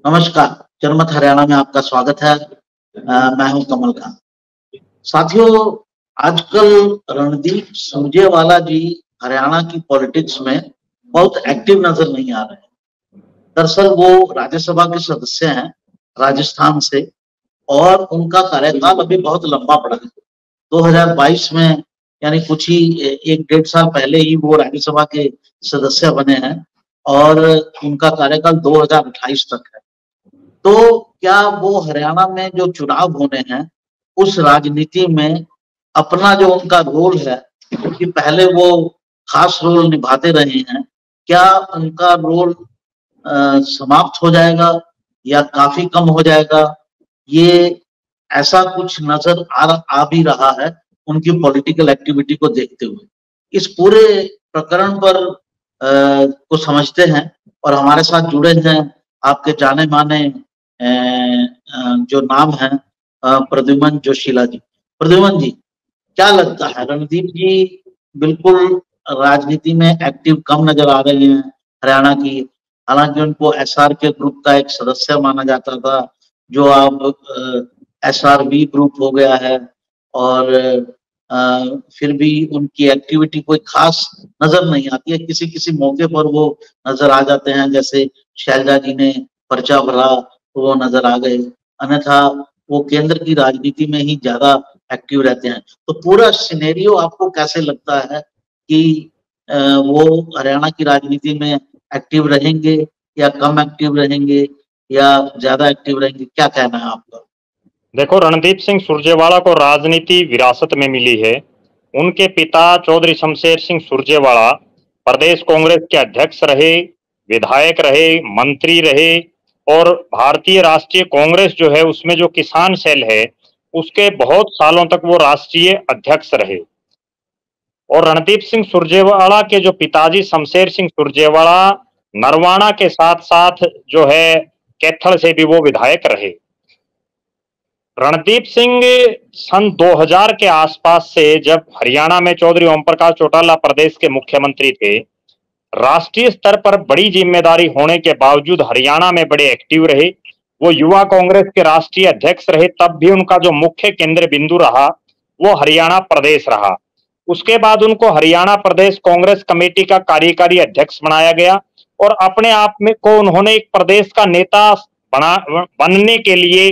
नमस्कार, जनमत हरियाणा में आपका स्वागत है। मैं हूं कमल खान। साथियों, आजकल रणदीप सुरजेवाला जी हरियाणा की पॉलिटिक्स में बहुत एक्टिव नजर नहीं आ रहे हैं। दरअसल वो राज्यसभा के सदस्य हैं राजस्थान से, और उनका कार्यकाल अभी बहुत लंबा पड़ा है। 2022 में यानी कुछ ही 1 डेढ़ साल पहले ही वो राज्यसभा के सदस्य बने हैं और उनका कार्यकाल 2028 तक है। तो क्या वो हरियाणा में जो चुनाव होने हैं उस राजनीति में अपना जो उनका रोल है, क्योंकि पहले वो खास रोल निभाते रहे हैं, क्या उनका रोल समाप्त हो जाएगा या काफी कम हो जाएगा? ये ऐसा कुछ नजर आ भी रहा है उनकी पॉलिटिकल एक्टिविटी को देखते हुए। इस पूरे प्रकरण पर को समझते हैं और हमारे साथ जुड़े हैं आपके जाने माने जो नाम है प्रद्युमन जोशीला जी। प्रद्युमन जी, क्या लगता है, रणदीप जी बिल्कुल राजनीति में एक्टिव कम नजर आ रहे हैं हरियाणा की। हालांकि उनको एसआर के ग्रुप का एक सदस्य माना जाता था, जो अब एसआरबी ग्रुप हो गया है, और फिर भी उनकी एक्टिविटी कोई खास नजर नहीं आती है। किसी किसी मौके पर वो नजर आ जाते हैं, जैसे शैलजा जी ने पर्चा भरा तो वो नजर आ गए, अन्यथा वो केंद्र की राजनीति में ही ज्यादा एक्टिव रहते हैं। तो पूरा सिनेरियो आपको कैसे लगता है कि वो हरियाणा की राजनीति में एक्टिव रहेंगे या कम एक्टिव रहेंगे या ज्यादा एक्टिव रहेंगे? क्या कहना है आपका? देखो, रणदीप सिंह सुरजेवाला को राजनीति विरासत में मिली है। उनके पिता चौधरी शमशेर सिंह सुरजेवाला प्रदेश कांग्रेस के अध्यक्ष रहे, विधायक रहे, मंत्री रहे, और भारतीय राष्ट्रीय कांग्रेस जो है उसमें जो किसान सेल है उसके बहुत सालों तक वो राष्ट्रीय अध्यक्ष रहे। और रणदीप सिंह सुरजेवाला के जो पिताजी शमशेर सिंह सुरजेवाला नरवाना के साथ साथ जो है कैथल से भी वो विधायक रहे। रणदीप सिंह सन 2000 के आसपास से, जब हरियाणा में चौधरी ओम प्रकाश चौटाला प्रदेश के मुख्यमंत्री थे, राष्ट्रीय स्तर पर बड़ी जिम्मेदारी होने के बावजूद हरियाणा में बड़े एक्टिव रहे। वो युवा कांग्रेस के राष्ट्रीय अध्यक्ष रहे, तब भी उनका जो मुख्य केंद्र बिंदु रहा वो हरियाणा प्रदेश रहा। उसके बाद उनको हरियाणा प्रदेश कांग्रेस कमेटी का कार्यकारी अध्यक्ष बनाया गया और अपने आप में को उन्होंने एक प्रदेश का नेता बनने के लिए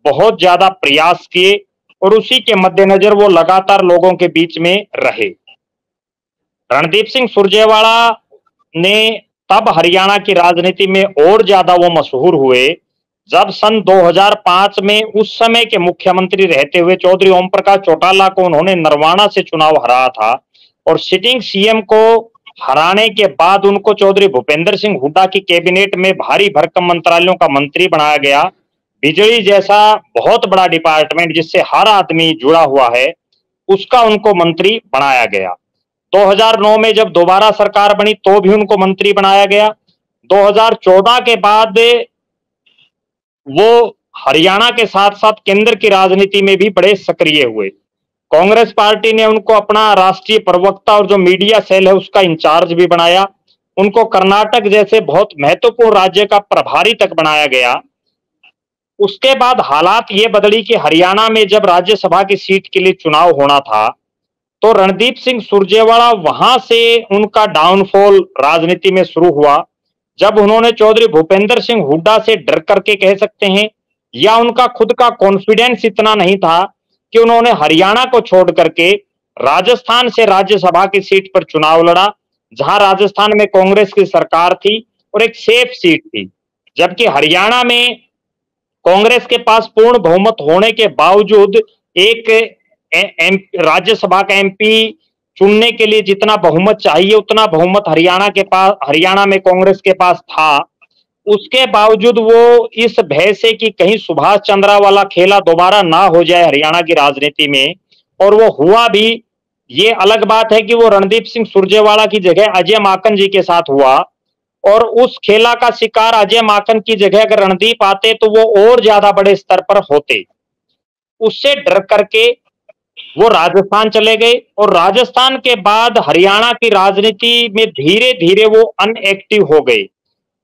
बहुत ज्यादा प्रयास किए, और उसी के मद्देनजर वो लगातार लोगों के बीच में रहे। रणदीप सिंह सुरजेवाला ने तब हरियाणा की राजनीति में और ज्यादा वो मशहूर हुए जब सन 2005 में उस समय के मुख्यमंत्री रहते हुए चौधरी ओम प्रकाश चौटाला को उन्होंने नरवाना से चुनाव हराया था, और सिटिंग सीएम को हराने के बाद उनको चौधरी भूपेंद्र सिंह हुड्डा की कैबिनेट में भारी भरकम मंत्रालयों का मंत्री बनाया गया। बिजली जैसा बहुत बड़ा डिपार्टमेंट जिससे हर आदमी जुड़ा हुआ है, उसका उनको मंत्री बनाया गया। 2009 में जब दोबारा सरकार बनी तो भी उनको मंत्री बनाया गया। 2014 के बाद वो हरियाणा के साथ साथ केंद्र की राजनीति में भी बड़े सक्रिय हुए। कांग्रेस पार्टी ने उनको अपना राष्ट्रीय प्रवक्ता और जो मीडिया सेल है उसका इंचार्ज भी बनाया। उनको कर्नाटक जैसे बहुत महत्वपूर्ण राज्य का प्रभारी तक बनाया गया। उसके बाद हालात ये बदली कि हरियाणा में जब राज्यसभा की सीट के लिए चुनाव होना था तो रणदीप सिंह सुरजेवाला वहां से उनका डाउनफॉल राजनीति में शुरू हुआ, जब उन्होंने चौधरी भूपेंद्र सिंह हुड्डा से डर करके कह सकते हैं, या उनका खुद का कॉन्फिडेंस इतना नहीं था कि उन्होंने हरियाणा को छोड़ करके राजस्थान से राज्यसभा की सीट पर चुनाव लड़ा, जहां राजस्थान में कांग्रेस की सरकार थी और एक सेफ सीट थी, जबकि हरियाणा में कांग्रेस के पास पूर्ण बहुमत होने के बावजूद एक राज्यसभा का एमपी चुनने के लिए जितना बहुमत चाहिए उतना बहुमत हरियाणा में कांग्रेस के पास था। उसके बावजूद वो इस भय से कि कहीं सुभाष चंद्रा वाला खेला दोबारा ना हो जाए हरियाणा की राजनीति में, और वो हुआ भी। ये अलग बात है कि वो रणदीप सिंह सुरजेवाला की जगह अजय माकन जी के साथ हुआ, और उस खेला का शिकार अजय माकन की जगह अगर रणदीप आते तो वो और ज्यादा बड़े स्तर पर होते। उससे डर करके वो राजस्थान चले गए, और राजस्थान के बाद हरियाणा की राजनीति में धीरे धीरे वो अनएक्टिव हो गए।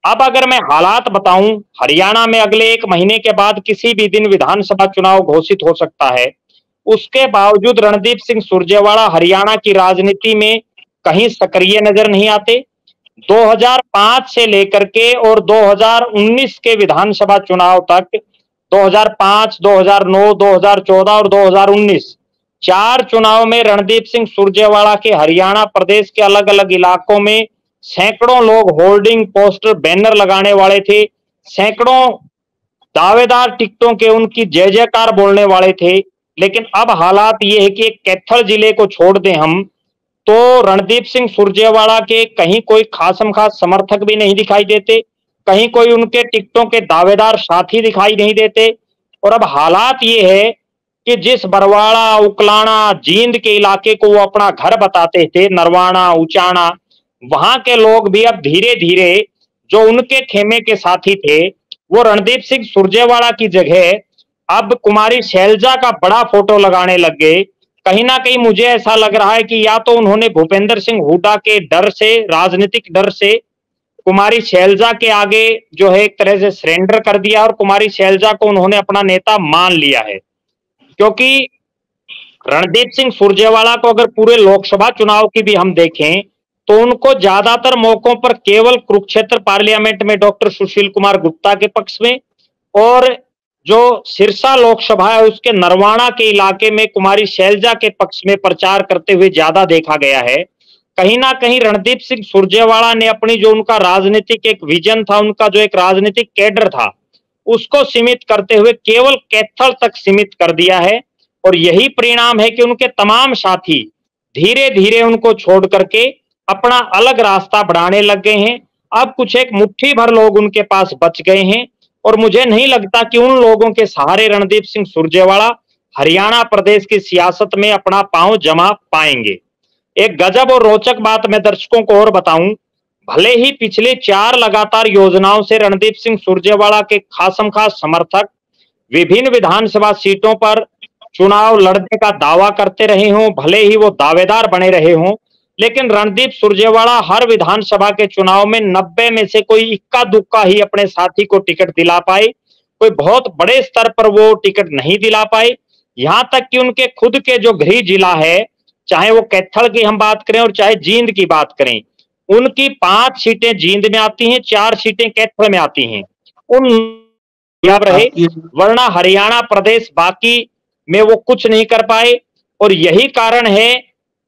अब अगर मैं हालात बताऊं, हरियाणा में अगले 1 महीने के बाद किसी भी दिन विधानसभा चुनाव घोषित हो सकता है। उसके बावजूद रणदीप सिंह सुरजेवाला हरियाणा की राजनीति में कहीं सक्रिय नजर नहीं आते। 2005 से लेकर के और 2019 के विधानसभा चुनाव तक, 2005, 2009, 2014 और 2019 4 चुनाव में रणदीप सिंह सुरजेवाला के हरियाणा प्रदेश के अलग अलग इलाकों में सैकड़ों लोग होर्डिंग, पोस्टर, बैनर लगाने वाले थे। सैकड़ों दावेदार टिकटों के उनकी जय जयकार बोलने वाले थे। लेकिन अब हालात ये है कि कैथल जिले को छोड़ दें हम, तो रणदीप सिंह सुरजेवाला के कहीं कोई खासम खास समर्थक भी नहीं दिखाई देते, कहीं कोई उनके टिकटों के दावेदार साथी दिखाई नहीं देते। और अब हालात ये है कि जिस बरवाड़ा, उकलाना, जींद के इलाके को वो अपना घर बताते थे, नरवाना, उचाना, वहां के लोग भी अब धीरे धीरे जो उनके खेमे के साथी थे, वो रणदीप सिंह सुरजेवाला की जगह अब कुमारी शैलजा का बड़ा फोटो लगाने लग गए। कहीं ना कहीं मुझे ऐसा लग रहा है कि या तो उन्होंने भूपेंद्र सिंह हुड्डा के डर से, राजनीतिक डर से, कुमारी शैलजा के आगे जो है एक तरह से सरेंडर कर दिया और कुमारी शैलजा को उन्होंने अपना नेता मान लिया है। क्योंकि रणदीप सिंह सुरजेवाला को अगर पूरे लोकसभा चुनाव की भी हम देखें, तो उनको ज्यादातर मौकों पर केवल कुरुक्षेत्र पार्लियामेंट में डॉक्टर सुशील कुमार गुप्ता के पक्ष में, और जो सिरसा लोकसभा है उसके नरवाना के इलाके में कुमारी शैलजा के पक्ष में प्रचार करते हुए ज्यादा देखा गया है। कहीं ना कहीं रणदीप सिंह सुरजेवाला ने अपनी जो उनका राजनीतिक एक विजन था, उनका जो एक राजनीतिक कैडर था, उसको सीमित करते हुए केवल कैथल तक सीमित कर दिया है। और यही परिणाम है कि उनके तमाम साथी धीरे धीरे उनको छोड़ करके अपना अलग रास्ता बढ़ाने लग गए हैं। अब कुछ एक मुट्ठी भर लोग उनके पास बच गए हैं और मुझे नहीं लगता कि उन लोगों के सहारे रणदीप सिंह सुरजेवाला हरियाणा प्रदेश की सियासत में अपना पांव जमा पाएंगे। एक गजब और रोचक बात मैं दर्शकों को और बताऊं, भले ही पिछले 4 लगातार योजनाओं से रणदीप सिंह सुरजेवाला के खासम खास समर्थक विभिन्न विधानसभा सीटों पर चुनाव लड़ने का दावा करते रहे हों, भले ही वो दावेदार बने रहे हों, लेकिन रणदीप सुरजेवाला हर विधानसभा के चुनाव में 90 में से कोई इक्का दुक्का ही अपने साथी को टिकट दिला पाए। कोई बहुत बड़े स्तर पर वो टिकट नहीं दिला पाए। यहां तक कि उनके खुद के जो गृह जिला है, चाहे वो कैथल की हम बात करें और चाहे जींद की बात करें, उनकी 5 सीटें जींद में आती हैं, 4 सीटें कैथल में आती हैं। उन रहे, वरना हरियाणा प्रदेश बाकी में वो कुछ नहीं कर पाए। और यही कारण है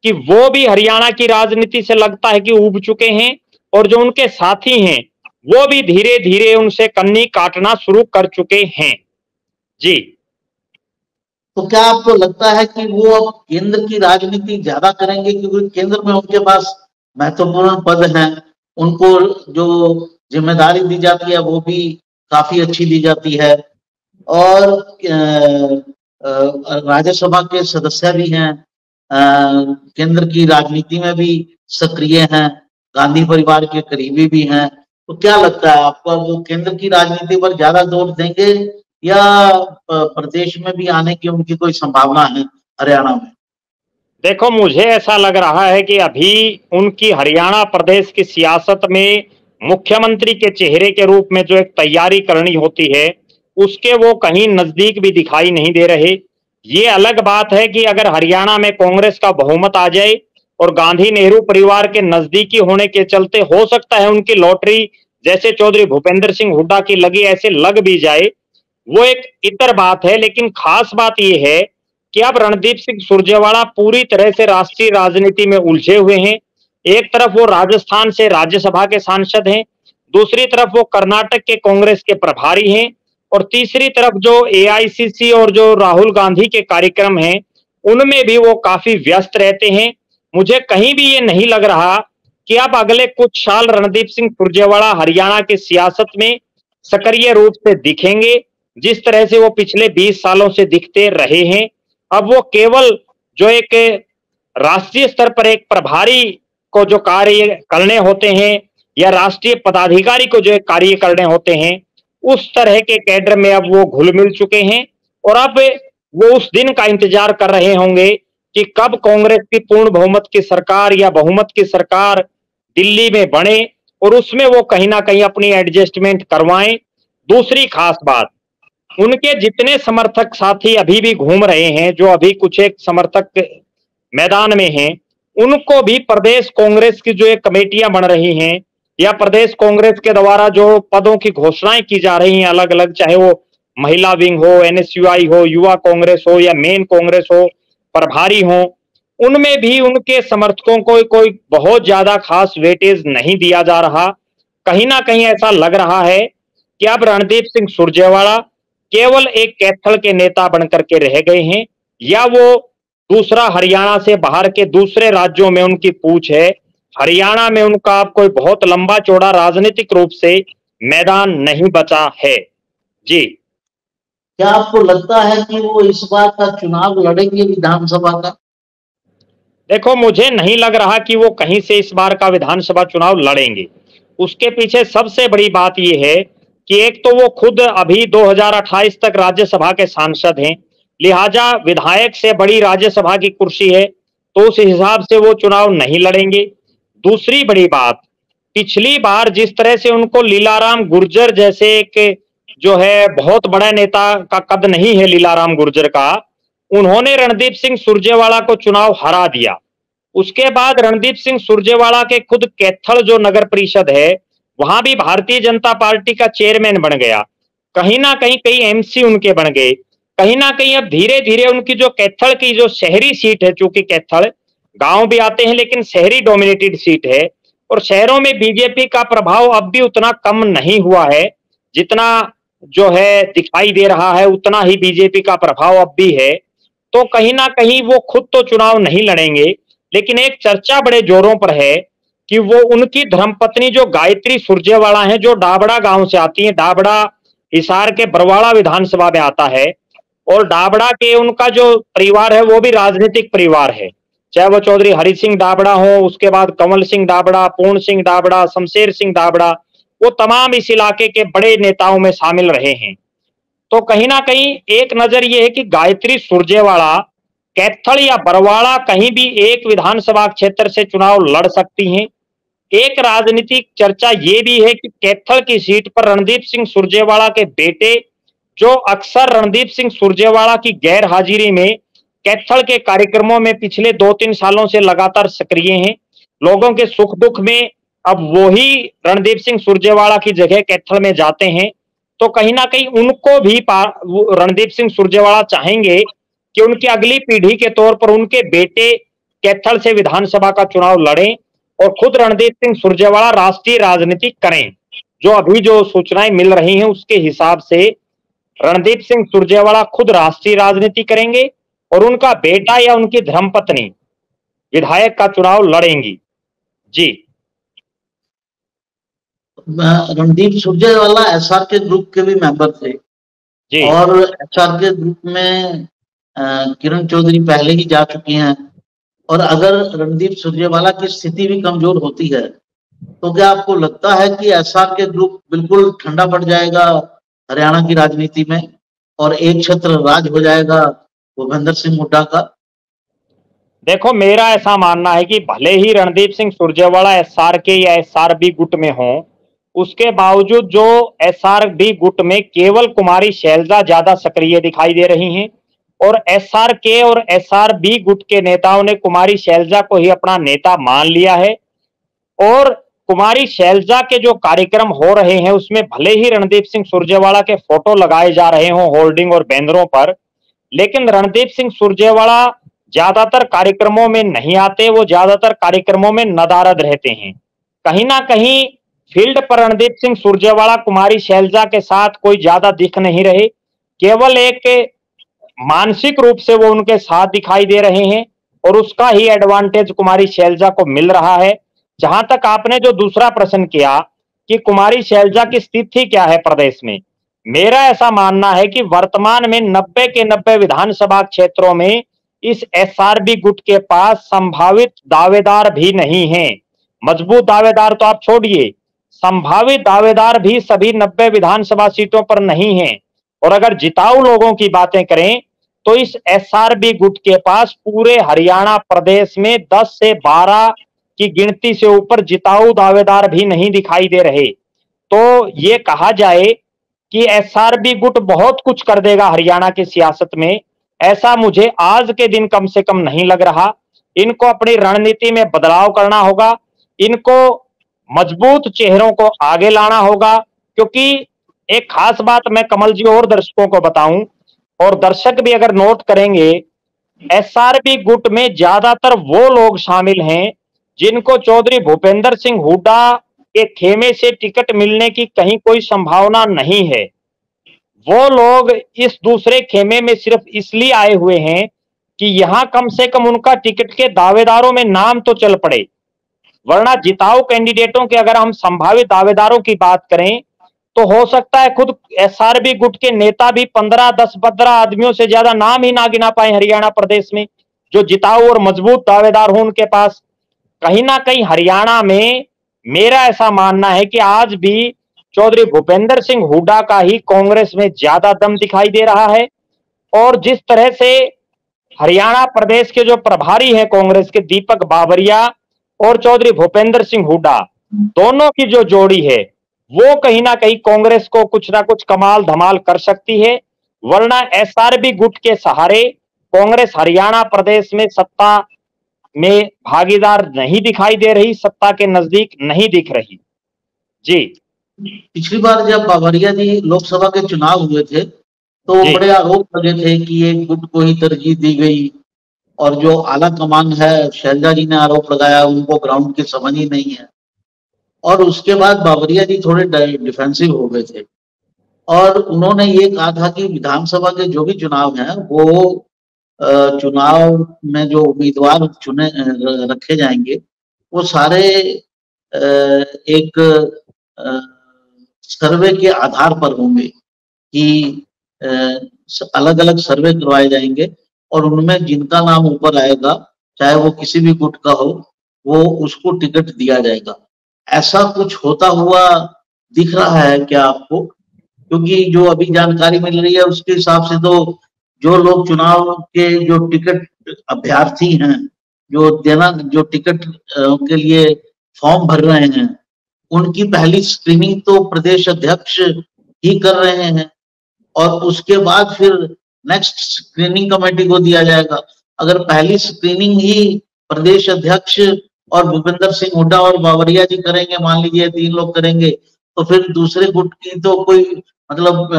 कि वो भी हरियाणा की राजनीति से लगता है कि ऊब चुके हैं, और जो उनके साथी हैं वो भी धीरे धीरे उनसे कन्नी काटना शुरू कर चुके हैं। जी, तो क्या आपको लगता है कि वो अब केंद्र की राजनीति ज्यादा करेंगे, क्योंकि केंद्र में उनके पास महत्वपूर्ण पद हैं, उनको जो जिम्मेदारी दी जाती है वो भी काफी अच्छी दी जाती है, और राज्यसभा के सदस्य भी हैं, केंद्र की राजनीति में भी सक्रिय हैं, गांधी परिवार के करीबी भी हैं। तो क्या लगता है आपको, वो केंद्र की राजनीति पर ज्यादा जोर देंगे या प्रदेश में भी आने की उनकी कोई संभावना है हरियाणा में? देखो, मुझे ऐसा लग रहा है कि अभी उनकी हरियाणा प्रदेश की सियासत में मुख्यमंत्री के चेहरे के रूप में जो एक तैयारी करनी होती है, उसके वो कहीं नजदीक भी दिखाई नहीं दे रहे। ये अलग बात है कि अगर हरियाणा में कांग्रेस का बहुमत आ जाए और गांधी नेहरू परिवार के नजदीकी होने के चलते हो सकता है उनकी लॉटरी जैसे चौधरी भूपेंद्र सिंह हुड्डा की लगी ऐसे लग भी जाए, वो एक इतर बात है। लेकिन खास बात यह है कि अब रणदीप सिंह सुरजेवाला पूरी तरह से राष्ट्रीय राजनीति में उलझे हुए हैं। एक तरफ वो राजस्थान से राज्यसभा के सांसद हैं, दूसरी तरफ वो कर्नाटक के कांग्रेस के प्रभारी हैं, और तीसरी तरफ जो एआईसीसी और जो राहुल गांधी के कार्यक्रम हैं उनमें भी वो काफी व्यस्त रहते हैं। मुझे कहीं भी ये नहीं लग रहा कि अब अगले कुछ साल रणदीप सिंह सुरजेवाला हरियाणा की सियासत में सक्रिय रूप से दिखेंगे, जिस तरह से वो पिछले 20 सालों से दिखते रहे हैं। अब वो केवल जो एक राष्ट्रीय स्तर पर एक प्रभारी को जो कार्य करने होते हैं या राष्ट्रीय पदाधिकारी को जो कार्य करने होते हैं, उस तरह के कैडर में अब वो घुल मिल चुके हैं। और अब वो उस दिन का इंतजार कर रहे होंगे कि कब कांग्रेस की पूर्ण बहुमत की सरकार या बहुमत की सरकार दिल्ली में बने और उसमें वो कहीं ना कहीं अपनी एडजस्टमेंट करवाएं। दूसरी खास बात, उनके जितने समर्थक साथी अभी भी घूम रहे हैं, जो अभी कुछ एक समर्थक मैदान में हैं, उनको भी प्रदेश कांग्रेस की जो एक कमेटियां बन रही हैं या प्रदेश कांग्रेस के द्वारा जो पदों की घोषणाएं की जा रही हैं अलग अलग, चाहे वो महिला विंग हो, एनएसयूआई हो, युवा कांग्रेस हो या मेन कांग्रेस हो, प्रभारी हो, उनमें भी उनके समर्थकों को कोई बहुत ज्यादा खास वेटेज नहीं दिया जा रहा। कहीं ना कहीं ऐसा लग रहा है कि अब रणदीप सिंह सुरजेवाला केवल एक कैथल के नेता बनकर के रह गए हैं, या वो दूसरा हरियाणा से बाहर के दूसरे राज्यों में उनकी पूछ है। हरियाणा में उनका अब कोई बहुत लंबा चौड़ा राजनीतिक रूप से मैदान नहीं बचा है। जी, क्या आपको लगता है कि वो इस बार का चुनाव लड़ेंगे विधानसभा का? देखो, मुझे नहीं लग रहा कि वो कहीं से इस बार का विधानसभा चुनाव लड़ेंगे। उसके पीछे सबसे बड़ी बात यह है कि एक तो वो खुद अभी 2028 तक राज्यसभा के सांसद हैं, लिहाजा विधायक से बड़ी राज्यसभा की कुर्सी है, तो उस हिसाब से वो चुनाव नहीं लड़ेंगे। दूसरी बड़ी बात, पिछली बार जिस तरह से उनको लीलाराम गुर्जर जैसे एक जो है बहुत बड़ा नेता का कद नहीं है लीलाराम गुर्जर का, उन्होंने रणदीप सिंह सुरजेवाला को चुनाव हरा दिया। उसके बाद रणदीप सिंह सुरजेवाला के खुद कैथल जो नगर परिषद है, वहां भी भारतीय जनता पार्टी का चेयरमैन बन गया। कहीं ना कहीं कई एमसी उनके बन गए। कहीं ना कहीं अब धीरे धीरे उनकी जो कैथल की जो शहरी सीट है, चूंकि कैथल गांव भी आते हैं लेकिन शहरी डोमिनेटेड सीट है, और शहरों में बीजेपी का प्रभाव अब भी उतना कम नहीं हुआ है जितना जो है दिखाई दे रहा है, उतना ही बीजेपी का प्रभाव अब भी है। तो कहीं ना कहीं वो खुद तो चुनाव नहीं लड़ेंगे, लेकिन एक चर्चा बड़े जोरों पर है कि वो उनकी धर्मपत्नी जो गायत्री सुरजेवाला है, जो डाबड़ा गांव से आती है, डाबड़ा हिसार के बरवाड़ा विधानसभा में आता है, और डाबड़ा के उनका जो परिवार है वो भी राजनीतिक परिवार है, चाहे वो चौधरी हरि सिंह डाबड़ा हो, उसके बाद कंवल सिंह डाबड़ा, पूर्ण सिंह डाबड़ा, शमशेर सिंह डाबड़ा, वो तमाम इस इलाके के बड़े नेताओं में शामिल रहे हैं। तो कहीं ना कहीं एक नजर यह है कि गायत्री सुरजेवाला कैथल या बरवाड़ा कहीं भी एक विधानसभा क्षेत्र से चुनाव लड़ सकती हैं। एक राजनीतिक चर्चा ये भी है कि कैथल की सीट पर रणदीप सिंह सुरजेवाला के बेटे, जो अक्सर रणदीप सिंह सुरजेवाला की गैर हाजिरी में कैथल के कार्यक्रमों में पिछले 2-3 सालों से लगातार सक्रिय हैं, लोगों के सुख दुख में अब वो ही रणदीप सिंह सुरजेवाला की जगह कैथल में जाते हैं। तो कहीं ना कहीं उनको भी रणदीप सिंह सुरजेवाला चाहेंगे कि उनकी अगली पीढ़ी के तौर पर उनके बेटे कैथल से विधानसभा का चुनाव लड़ें और खुद रणदीप सिंह सुरजेवाला राष्ट्रीय राजनीति करें। जो अभी जो सूचनाएं मिल रही हैं उसके हिसाब से रणदीप सिंह सुरजेवाला खुद राष्ट्रीय राजनीति करेंगे और उनका बेटा या उनकी धर्मपत्नी विधायक का चुनाव लड़ेंगी। जी, रणदीप सुरजेवाला एसआर के ग्रुप के भी मेंबर थे जी, और एसआर के ग्रुप में किरण चौधरी पहले ही जा चुकी हैं, और अगर रणदीप सुरजेवाला की स्थिति भी कमजोर होती है तो क्या आपको लगता है कि एसआर के ग्रुप बिल्कुल ठंडा पड़ जाएगा हरियाणा की राजनीति में और एक छत्र राज हो जाएगा भूपेंद्र सिंह हुड्डा का? देखो, मेरा ऐसा मानना है कि भले ही रणदीप सिंह सुरजेवाला एसआर के या एसआरबी गुट में हो, उसके बावजूद जो एसआरबी गुट में केवल कुमारी शैलजा ज्यादा सक्रिय दिखाई दे रही हैं, और एसआर के और एसआरबी गुट के नेताओं ने कुमारी शैलजा को ही अपना नेता मान लिया है। और कुमारी शैलजा के जो कार्यक्रम हो रहे हैं उसमें भले ही रणदीप सिंह सुरजेवाला के फोटो लगाए जा रहे हों होर्डिंग और बैनरों पर, लेकिन रणदीप सिंह सुरजेवाला ज्यादातर कार्यक्रमों में नहीं आते, वो ज्यादातर कार्यक्रमों में नदारद रहते हैं। कहीं ना कहीं फील्ड पर रणदीप सिंह सुरजेवाला कुमारी शैलजा के साथ कोई ज्यादा दिख नहीं रहे, केवल एक मानसिक रूप से वो उनके साथ दिखाई दे रहे हैं और उसका ही एडवांटेज कुमारी शैलजा को मिल रहा है। जहां तक आपने जो दूसरा प्रश्न किया कि कुमारी शैलजा की स्थिति क्या है प्रदेश में, मेरा ऐसा मानना है कि वर्तमान में 90 के 90 विधानसभा क्षेत्रों में इस एसआरबी गुट के पास संभावित दावेदार भी नहीं हैं। मजबूत दावेदार तो आप छोड़िए, संभावित दावेदार भी सभी 90 विधानसभा सीटों पर नहीं हैं। और अगर जिताऊ लोगों की बातें करें तो इस एसआरबी गुट के पास पूरे हरियाणा प्रदेश में 10 से 12 की गिनती से ऊपर जिताऊ दावेदार भी नहीं दिखाई दे रहे। तो ये कहा जाए कि एसआरबी गुट बहुत कुछ कर देगा हरियाणा की सियासत में, ऐसा मुझे आज के दिन कम से कम नहीं लग रहा। इनको अपनी रणनीति में बदलाव करना होगा, इनको मजबूत चेहरों को आगे लाना होगा, क्योंकि एक खास बात मैं कमल जी और दर्शकों को बताऊं, और दर्शक भी अगर नोट करेंगे, एसआरबी गुट में ज्यादातर वो लोग शामिल हैं जिनको चौधरी भूपेंद्र सिंह हुड्डा के खेमे से टिकट मिलने की कहीं कोई संभावना नहीं है। वो लोग इस दूसरे खेमे में सिर्फ इसलिए आए हुए हैं कि यहां कम से कम उनका टिकट के दावेदारों में नाम तो चल पड़े, वरना जिताऊ कैंडिडेटों के अगर हम संभावित दावेदारों की बात करें तो हो सकता है खुद एसआरबी गुट के नेता भी 10-15 आदमियों से ज्यादा नाम ही ना गिना पाए हरियाणा प्रदेश में, जो जिताऊ और मजबूत दावेदार हो उनके पास। कहीं ना कहीं हरियाणा में मेरा ऐसा मानना है कि आज भी चौधरी भूपेंद्र सिंह हुड्डा का ही कांग्रेस में ज्यादा दम दिखाई दे रहा है। और जिस तरह से हरियाणा प्रदेश के जो प्रभारी हैं कांग्रेस के, दीपक बाबरिया और चौधरी भूपेंद्र सिंह हुड्डा, दोनों की जो जोड़ी है वो कहीं ना कहीं कांग्रेस को कुछ ना कुछ कमाल धमाल कर सकती है, वरना एसआरबी गुट के सहारे कांग्रेस हरियाणा प्रदेश में सत्ता में भागीदार नहीं दिखाई दे रही, सत्ता के नजदीक नहीं दिख रही। जी, पिछली बार जब बावरिया जी लोकसभा के चुनाव हुए थे तो जी, बड़े आरोप लगे थे कि एक गुट को ही तरजीह दी गई, और जो आला कमान है शैलजा जी ने आरोप लगाया उनको ग्राउंड की समझ ही नहीं है। और उसके बाद बावरिया जी थोड़े डिफेंसिव हो गए थे और उन्होंने ये कहा था कि विधानसभा के जो भी चुनाव हैं वो चुनाव में जो उम्मीदवार चुने रखे जाएंगे वो सारे एक सर्वे के आधार पर होंगे, कि अलग अलग सर्वे करवाए जाएंगे और उनमें जिनका नाम ऊपर आएगा चाहे वो किसी भी गुट का हो वो उसको टिकट दिया जाएगा। ऐसा कुछ होता हुआ दिख रहा है क्या आपको? क्योंकि जो अभी जानकारी मिल रही है उसके हिसाब से तो जो लोग चुनाव के जो टिकट अभ्यर्थी हैं, जो टिकट के लिए फॉर्म भर रहे हैं, उनकी पहली स्क्रीनिंग तो प्रदेश अध्यक्ष ही कर रहे हैं और उसके बाद फिर नेक्स्ट स्क्रीनिंग कमेटी को दिया जाएगा। अगर पहली स्क्रीनिंग ही प्रदेश अध्यक्ष और भूपेंद्र सिंह हुड्डा और बावरिया जी करेंगे, मान लीजिए 3 लोग करेंगे, तो फिर दूसरे गुट की तो कोई मतलब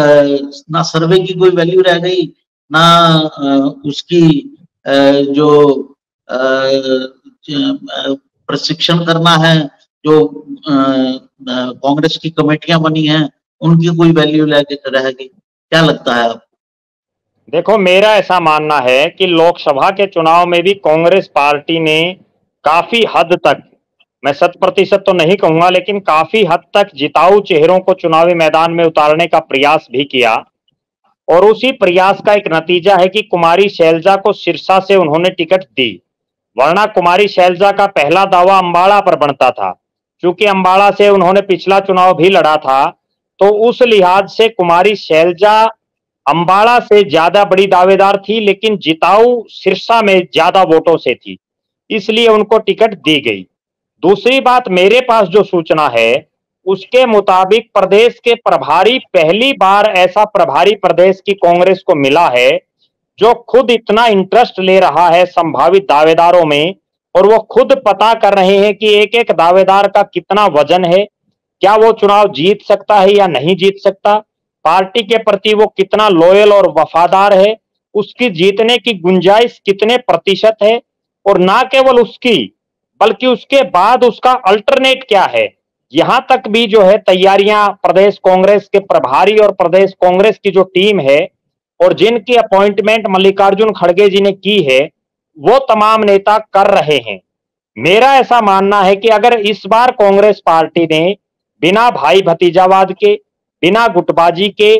ना सर्वे की कोई वैल्यू रह गई, ना उसकी जो प्रशिक्षण करना है, जो कांग्रेस की कमेटियां बनी हैं उनकी कोई वैल्यू रहेगी। क्या लगता है आपको? देखो मेरा ऐसा मानना है कि लोकसभा के चुनाव में भी कांग्रेस पार्टी ने काफी हद तक, मैं 100% तो नहीं कहूंगा, लेकिन काफी हद तक जिताऊ चेहरों को चुनावी मैदान में उतारने का प्रयास भी किया। और उसी प्रयास का एक नतीजा है कि कुमारी शैलजा को सिरसा से उन्होंने टिकट दी, वरना कुमारी शैलजा का पहला दावा अंबाला पर बनता था। चूंकि अंबाला से उन्होंने पिछला चुनाव भी लड़ा था, तो उस लिहाज से कुमारी शैलजा अंबाला से ज्यादा बड़ी दावेदार थी, लेकिन जिताऊ सिरसा में ज्यादा वोटों से थी, इसलिए उनको टिकट दी गई। दूसरी बात, मेरे पास जो सूचना है उसके मुताबिक प्रदेश के प्रभारी, पहली बार ऐसा प्रभारी प्रदेश की कांग्रेस को मिला है जो खुद इतना इंटरेस्ट ले रहा है संभावित दावेदारों में, और वो खुद पता कर रहे हैं कि एक एक दावेदार का कितना वजन है, क्या वो चुनाव जीत सकता है या नहीं जीत सकता, पार्टी के प्रति वो कितना लॉयल और वफादार है, उसकी जीतने की गुंजाइश कितने प्रतिशत है, और ना केवल उसकी बल्कि उसके बाद उसका अल्टरनेट क्या है। यहां तक भी जो है तैयारियां प्रदेश कांग्रेस के प्रभारी और प्रदेश कांग्रेस की जो टीम है और जिनकी अपॉइंटमेंट मल्लिकार्जुन खड़गे जी ने की है, वो तमाम नेता कर रहे हैं। मेरा ऐसा मानना है कि अगर इस बार कांग्रेस पार्टी ने बिना भाई भतीजावाद के, बिना गुटबाजी के,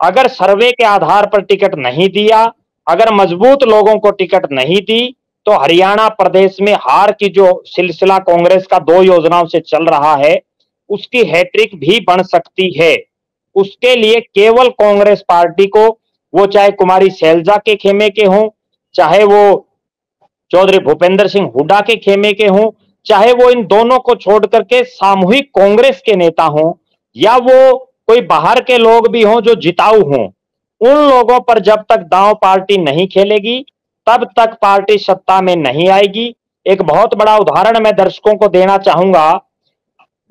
अगर सर्वे के आधार पर टिकट नहीं दिया, अगर मजबूत लोगों को टिकट नहीं दी, तो हरियाणा प्रदेश में हार की जो सिलसिला कांग्रेस का 2 योजनाओं से चल रहा है उसकी हैट्रिक भी बन सकती है। उसके लिए केवल कांग्रेस पार्टी को, वो चाहे कुमारी शैलजा के खेमे के हों, चाहे वो चौधरी भूपेंद्र सिंह हुड्डा के खेमे के हों, चाहे वो इन दोनों को छोड़ करके सामूहिक कांग्रेस के नेता हों या वो कोई बाहर के लोग भी हों जो जिताऊ हों, उन लोगों पर जब तक दांव पार्टी नहीं खेलेगी तब तक पार्टी सत्ता में नहीं आएगी। एक बहुत बड़ा उदाहरण मैं दर्शकों को देना चाहूंगा।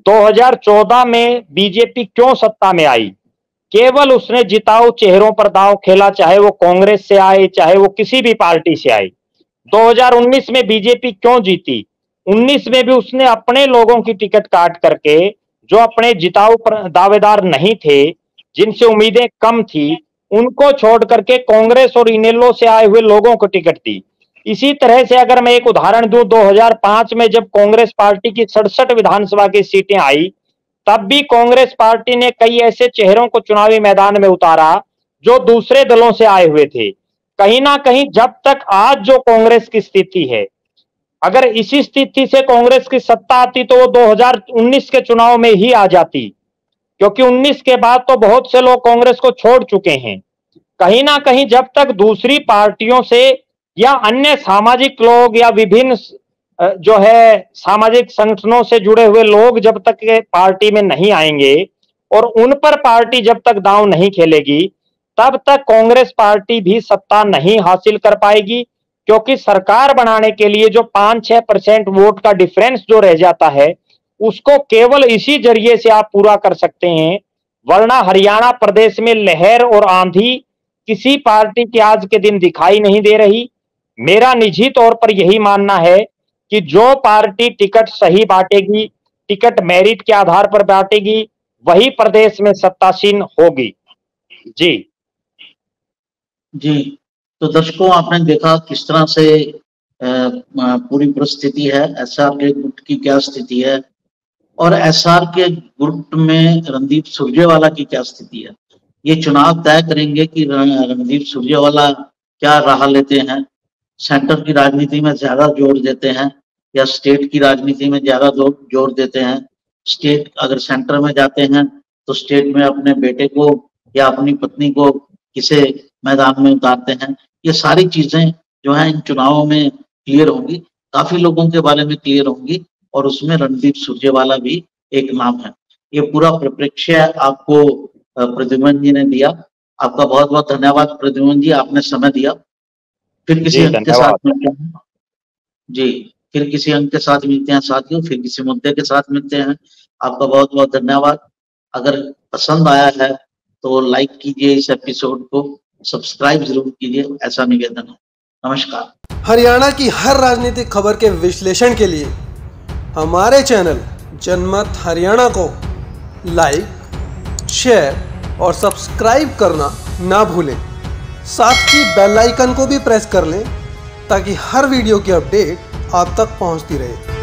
2014 में बीजेपी क्यों सत्ता में आई? केवल उसने जिताऊ चेहरों पर दांव खेला, चाहे वो कांग्रेस से आए चाहे वो किसी भी पार्टी से आए। 2019 में बीजेपी क्यों जीती? 19 में भी उसने अपने लोगों की टिकट काट करके, जो अपने जिताऊ दावेदार नहीं थे, जिनसे उम्मीदें कम थी, उनको छोड़ करके कांग्रेस और इनेलो से आए हुए लोगों को टिकट दी। इसी तरह से अगर मैं एक उदाहरण दूं, 2005 में जब कांग्रेस पार्टी की 67 विधानसभा की सीटें आई, तब भी कांग्रेस पार्टी ने कई ऐसे चेहरों को चुनावी मैदान में उतारा जो दूसरे दलों से आए हुए थे। कहीं ना कहीं जब तक आज जो कांग्रेस की स्थिति है, अगर इसी स्थिति से कांग्रेस की सत्ता आती तो वो 2019 के चुनाव में ही आ जाती, क्योंकि 19 के बाद तो बहुत से लोग कांग्रेस को छोड़ चुके हैं। कहीं ना कहीं जब तक दूसरी पार्टियों से या अन्य सामाजिक लोग या विभिन्न जो है सामाजिक संगठनों से जुड़े हुए लोग जब तक पार्टी में नहीं आएंगे और उन पर पार्टी जब तक दांव नहीं खेलेगी, तब तक कांग्रेस पार्टी भी सत्ता नहीं हासिल कर पाएगी। क्योंकि सरकार बनाने के लिए जो 5-6% वोट का डिफरेंस जो रह जाता है, उसको केवल इसी जरिए से आप पूरा कर सकते हैं, वरना हरियाणा प्रदेश में लहर और आंधी किसी पार्टी की आज के दिन दिखाई नहीं दे रही। मेरा निजी तौर पर यही मानना है कि जो पार्टी टिकट सही बांटेगी, टिकट मेरिट के आधार पर बांटेगी, वही प्रदेश में सत्तासीन होगी। जी जी, तो दर्शकों आपने देखा किस तरह से पूरी परिस्थिति है, एसआर के गुट की क्या स्थिति है और एसआर के गुट में रणदीप सुरजेवाला की क्या स्थिति है। ये चुनाव तय करेंगे कि रणदीप सुरजेवाला क्या राह लेते हैं, सेंटर की राजनीति में ज्यादा जोर देते हैं या स्टेट की राजनीति में ज्यादा जोर देते हैं। स्टेट अगर सेंटर में जाते हैं तो स्टेट में अपने बेटे को या अपनी पत्नी को किसे मैदान में उतारते हैं। ये सारी चीजें जो है इन चुनावों में क्लियर होंगी, काफी लोगों के बारे में क्लियर होंगी और उसमें रणदीप सुरजेवाला भी एक नाम है। ये पूरा परिप्रेक्ष्य आपको प्रद्युमन जी ने दिया। आपका बहुत बहुत धन्यवाद प्रद्युमन जी, आपने समय दिया। फिर किसी अंक के साथ मिलते हैं जी, फिर किसी अंक के साथ मिलते हैं साथियों, फिर किसी मुद्दे के साथ मिलते हैं। आपका बहुत बहुत धन्यवाद। अगर पसंद आया है तो लाइक कीजिए, इस एपिसोड को सब्सक्राइब जरूर कीजिए, ऐसा निवेदन है। नमस्कार। हरियाणा की हर राजनीतिक खबर के विश्लेषण के लिए हमारे चैनल जनमत हरियाणा को लाइक, शेयर और सब्सक्राइब करना ना भूलें। साथ ही बेल आइकन को भी प्रेस कर लें ताकि हर वीडियो की अपडेट आप तक पहुंचती रहे।